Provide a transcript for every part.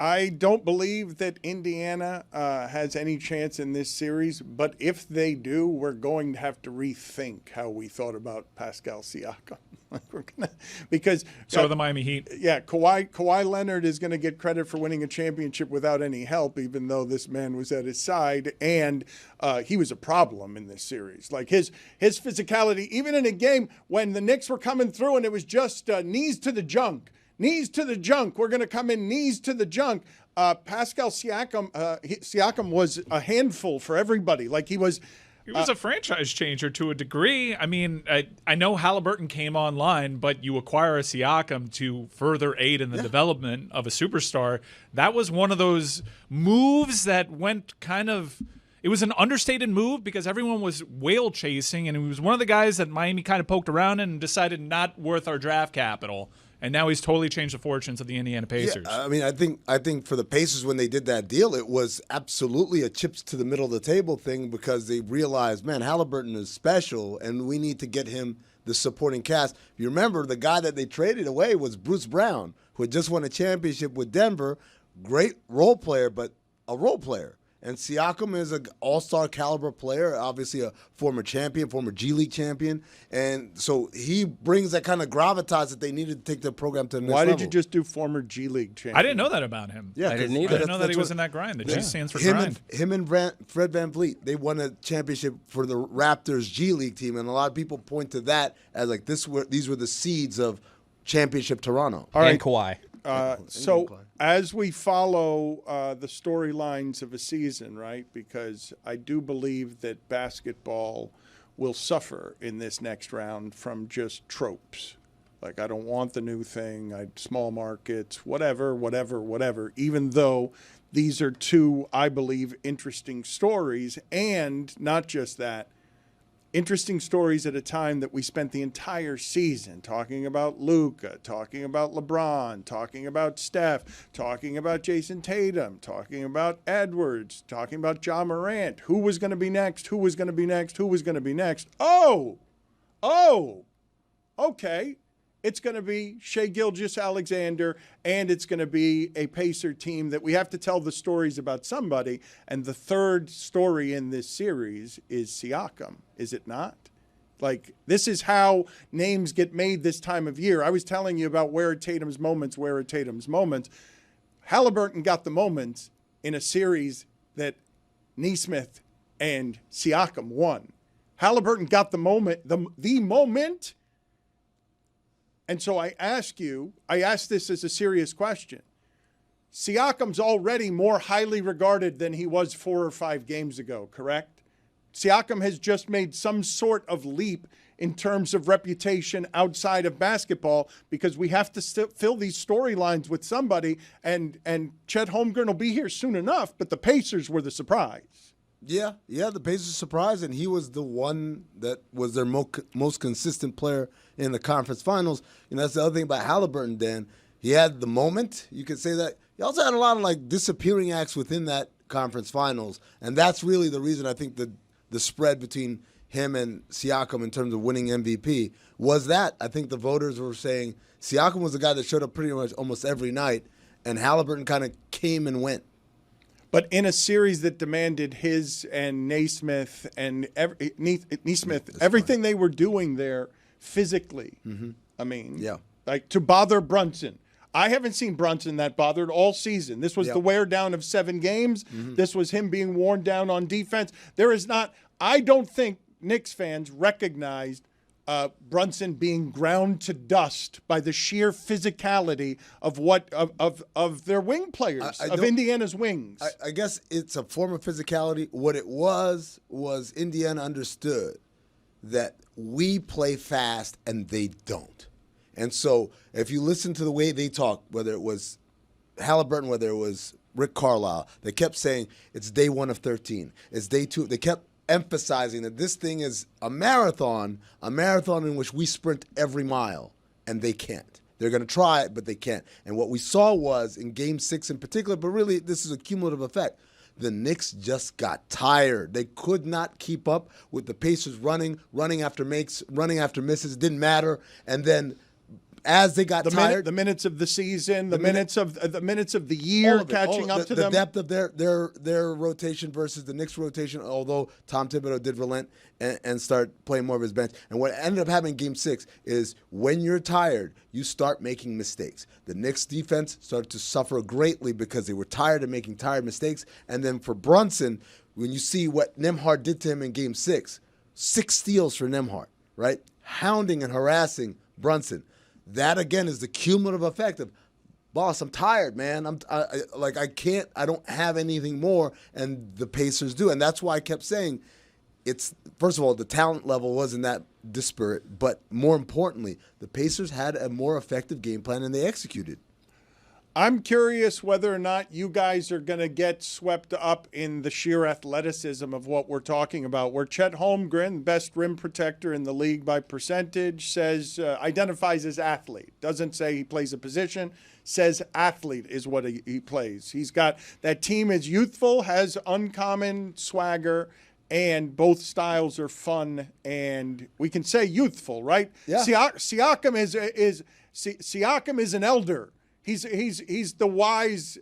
I don't believe that Indiana has any chance in this series, but if they do, we're going to have to rethink how we thought about Pascal Siakam. Because so are the Miami Heat. Yeah, Kawhi Leonard is going to get credit for winning a championship without any help, even though this man was at his side, and he was a problem in this series. Like his physicality, even in a game when the Knicks were coming through and it was just knees to the junk. Knees to the junk. We're going to come in knees to the junk. Pascal Siakam was a handful for everybody. Like he was a franchise changer to a degree. I mean, I know Halliburton came online, but you acquire a Siakam to further aid in the development of a superstar. That was one of those moves that went kind of – it was an understated move because everyone was whale chasing, and he was one of the guys that Miami kind of poked around and decided not worth our draft capital. And now he's totally changed the fortunes of the Indiana Pacers. Yeah, I mean, I think for the Pacers when they did that deal, it was absolutely a chips to the middle of the table thing because they realized, man, Halliburton is special, and we need to get him the supporting cast. If you remember, the guy that they traded away was Bruce Brown, who had just won a championship with Denver. Great role player, but a role player. And Siakam is an all-star caliber player, obviously a former champion, former G League champion. And so he brings that kind of gravitas that they needed to take the program to the next level. Why did you just do former G League champion? I didn't know that about him. Yeah, I didn't either. I didn't know that he was in that grind. The G stands for grind. Him and Fred VanVleet, they won a championship for the Raptors G League team. And a lot of people point to that as like these were the seeds of championship Toronto. All right. And Kawhi. So as we follow the storylines of a season, right, because I do believe that basketball will suffer in this next round from just tropes. Like, I don't want the new thing, small markets, whatever, even though these are two, I believe, interesting stories. And not just that, interesting stories at a time that we spent the entire season talking about Luka, talking about LeBron, talking about Steph, talking about Jason Tatum, talking about Edwards, talking about Ja Morant. Who was going to be next? Who was going to be next? Who was going to be next? Oh, okay. It's going to be Shai Gilgeous-Alexander, and it's going to be a Pacer team that we have to tell the stories about somebody. And the third story in this series is Siakam, is it not? Like, this is how names get made this time of year. I was telling you about where are Tatum's moments. Halliburton got the moments in a series that Nesmith and Siakam won. Halliburton got the moment, the moment. And so I ask this as a serious question. Siakam's already more highly regarded than he was 4 or 5 games ago, correct? Siakam has just made some sort of leap in terms of reputation outside of basketball because we have to fill these storylines with somebody, and Chet Holmgren will be here soon enough, but the Pacers were the surprise. Yeah, the Pacers surprised, and he was the one that was their most consistent player in the conference finals. And that's the other thing about Halliburton, Dan. He had the moment, you could say that. He also had a lot of like disappearing acts within that conference finals, and that's really the reason I think the spread between him and Siakam in terms of winning MVP was that. I think the voters were saying Siakam was the guy that showed up pretty much almost every night, and Halliburton kind of came and went. But in a series that demanded his and Naismith and everything they were doing there physically, I mean, like to bother Brunson. I haven't seen Brunson that bothered all season. This was the wear down of 7 games. This was him being worn down on defense. I don't think Knicks fans recognized Brunson being ground to dust by the sheer physicality of their wing players, of Indiana's wings. I guess it's a form of physicality. What it was Indiana understood that we play fast and they don't. And so if you listen to the way they talk, whether it was Halliburton, whether it was Rick Carlisle, they kept saying it's day 1 of 13. It's day 2. They kept emphasizing that this thing is a marathon in which we sprint every mile, and they can't. They're going to try it, but they can't. And what we saw was in Game 6 in particular, but really this is a cumulative effect, the Knicks just got tired. They could not keep up with the Pacers running after misses. It didn't matter. And then as they got tired, the minutes of the season, the minutes of the year catching up to them, the depth of their rotation versus the Knicks rotation. Although Tom Thibodeau did relent and start playing more of his bench, and what ended up happening in Game 6 is when you're tired, you start making mistakes. The Knicks defense started to suffer greatly because they were tired of making tired mistakes, and then for Brunson, when you see what Nembhard did to him in Game 6, 6 steals for Nembhard, right? Hounding and harassing Brunson. That, again, is the cumulative effect of, boss, I'm tired, man. I don't have anything more, and the Pacers do. And that's why I kept saying first of all, the talent level wasn't that disparate, but more importantly, the Pacers had a more effective game plan, and they executed. I'm curious whether or not you guys are going to get swept up in the sheer athleticism of what we're talking about, where Chet Holmgren, best rim protector in the league by percentage, identifies as athlete. Doesn't say he plays a position, says athlete is what he plays. He's got that team is youthful, has uncommon swagger, and both styles are fun, and we can say youthful, right? Yeah. Siakam is an elder. He's the wise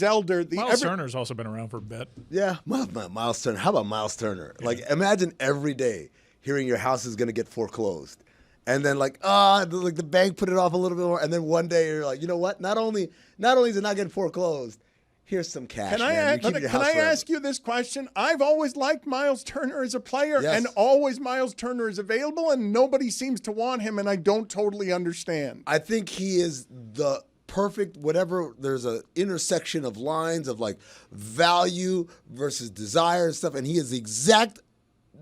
elder. Miles Turner's also been around for a bit. Yeah, Miles Turner. How about Miles Turner? Yeah. Like, imagine every day hearing your house is going to get foreclosed, and then the bank put it off a little bit more, and then one day you're like, you know what? Not only is it not getting foreclosed, here's some cash. Can I ask you this question? I've always liked Miles Turner as a player, yes, and always Miles Turner is available, and nobody seems to want him, and I don't totally understand. I think he is the perfect whatever. There's an intersection of lines of like value versus desire and stuff, and he is the exact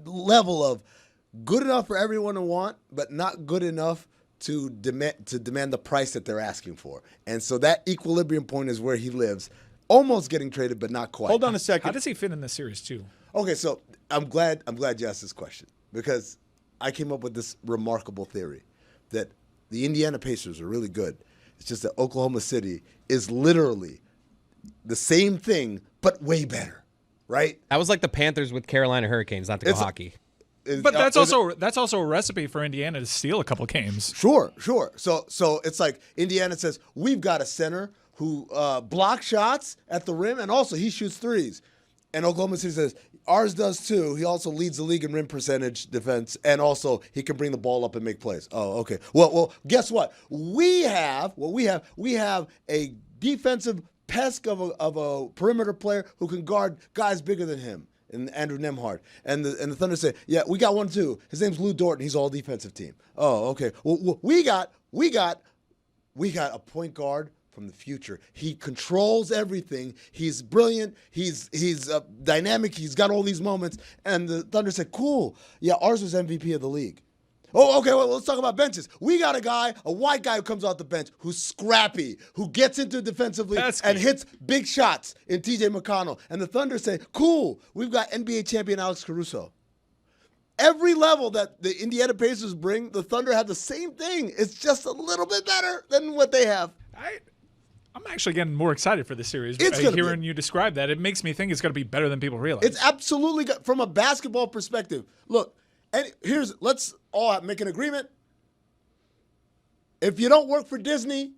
level of good enough for everyone to want, but not good enough to demand the price that they're asking for. And so that equilibrium point is where he lives. Almost getting traded, but not quite. Hold on a second. How does he fit in this series too? Okay, so I'm glad you asked this question, because I came up with this remarkable theory that the Indiana Pacers are really good. It's just that Oklahoma City is literally the same thing, but way better, right? That was like the Panthers with Carolina Hurricanes, not to go hockey. But that's also a recipe for Indiana to steal a couple games. Sure. So it's like Indiana says, we've got a center who blocks shots at the rim, and also he shoots threes. And Oklahoma City says, ours does too. He also leads the league in rim percentage defense, and also he can bring the ball up and make plays. Oh, okay. Well, guess what? We have a defensive pest of a perimeter player who can guard guys bigger than him, and Andrew Nembhard. And the Thunder say, yeah, we got one too. His name's Lou Dort, and he's all defensive team. Oh, okay. Well, we got a point guard from the future. He controls everything. He's brilliant. He's dynamic. He's got all these moments. And the Thunder said, cool. Yeah, ours was MVP of the league. Oh, okay, well, let's talk about benches. We got a white guy who comes off the bench, who's scrappy, who gets into defensively and hits big shots in TJ McConnell. And the Thunder say, cool, we've got NBA champion Alex Caruso. Every level that the Indiana Pacers bring, the Thunder have the same thing. It's just a little bit better than what they have. I'm actually getting more excited for this series. Hearing you describe that, it makes me think it's going to be better than people realize. It's absolutely good from a basketball perspective. Look, and let's all make an agreement. If you don't work for Disney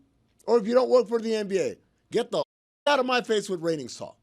or if you don't work for the NBA, get the out of my face with ratings talk.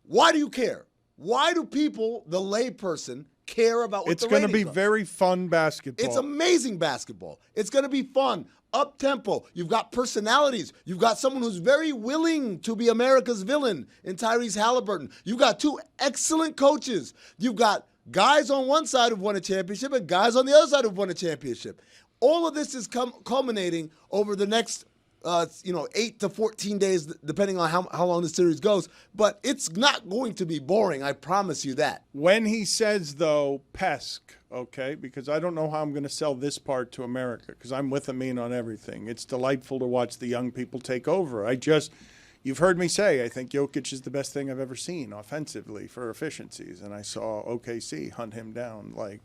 Why do you care? Why do people, the layperson, care about what it's the going ratings to be are? Very fun basketball. It's amazing basketball. It's going to be fun. Up-tempo. You've got personalities. You've got someone who's very willing to be America's villain in Tyrese Halliburton. You've got 2 excellent coaches. You've got guys on one side who've won a championship and guys on the other side who've won a championship. All of this is culminating over the next 8 to 14 days, depending on how long the series goes. But it's not going to be boring, I promise you that. When he says, though, Pesk, okay, because I don't know how I'm going to sell this part to America, because I'm with Amin on everything. It's delightful to watch the young people take over. You've heard me say, I think Jokic is the best thing I've ever seen offensively for efficiencies, and I saw OKC hunt him down like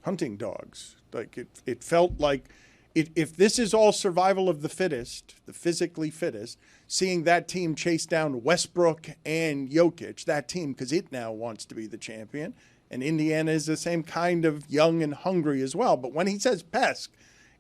hunting dogs. Like it felt like if this is all survival of the fittest, the physically fittest, seeing that team chase down Westbrook and Jokic, that team, because it now wants to be the champion, and Indiana is the same kind of young and hungry as well. But when he says Pesk,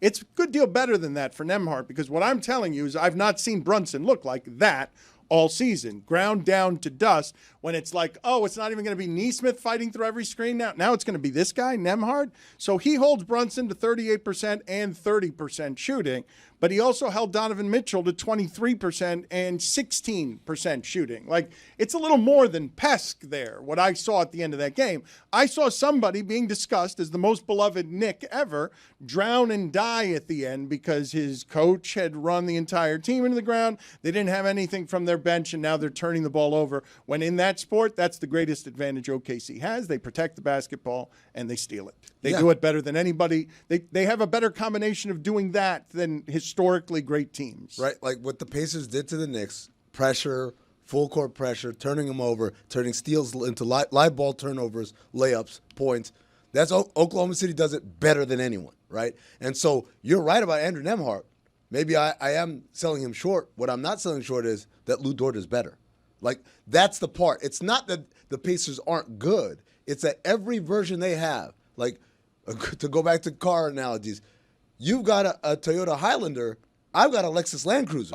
It's a good deal better than that for Nembhard, because what I'm telling you is I've not seen Brunson look like that all season, ground down to dust, when it's like, oh, it's not even going to be Neesmith fighting through every screen now. Now it's going to be this guy, Nembhard. So he holds Brunson to 38% and 30% shooting, but he also held Donovan Mitchell to 23% and 16% shooting. Like, it's a little more than Pesk there, what I saw at the end of that game. I saw somebody being discussed as the most beloved Knick ever drown and die at the end because his coach had run the entire team into the ground. They didn't have anything from their bench, and now they're turning the ball over. When in that sport, that's the greatest advantage OKC has. They protect the basketball, and they steal it. They do it better than anybody. They have a better combination of doing that than historically great teams. Right, like what the Pacers did to the Knicks, pressure, full court pressure, turning them over, turning steals into live ball turnovers, layups, points. That's Oklahoma City does it better than anyone, right? And so you're right about Andrew Nembhard. Maybe I am selling him short. What I'm not selling short is that Lou Dort is better. Like, that's the part. It's not that the Pacers aren't good. It's that every version they have, like, to go back to car analogies, you've got a Toyota Highlander, I've got a Lexus Land Cruiser.